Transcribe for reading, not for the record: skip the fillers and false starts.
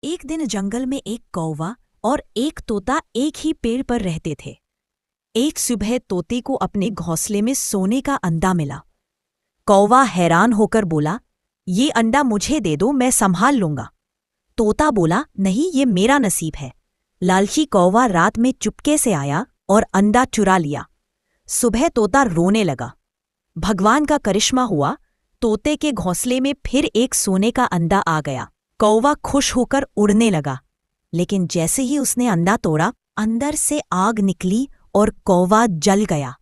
एक दिन जंगल में एक कौवा और एक तोता एक ही पेड़ पर रहते थे। एक सुबह तोते को अपने घोंसले में सोने का अंडा मिला। कौवा हैरान होकर बोला, ये अंडा मुझे दे दो, मैं संभाल लूंगा। तोता बोला, नहीं, ये मेरा नसीब है। लालची कौवा रात में चुपके से आया और अंडा चुरा लिया। सुबह तोता रोने लगा। भगवान का करिश्मा हुआ, तोते के घोंसले में फिर एक सोने का अंडा आ गया। कौवा खुश होकर उड़ने लगा, लेकिन जैसे ही उसने अंडा तोड़ा, अंदर से आग निकली और कौवा जल गया।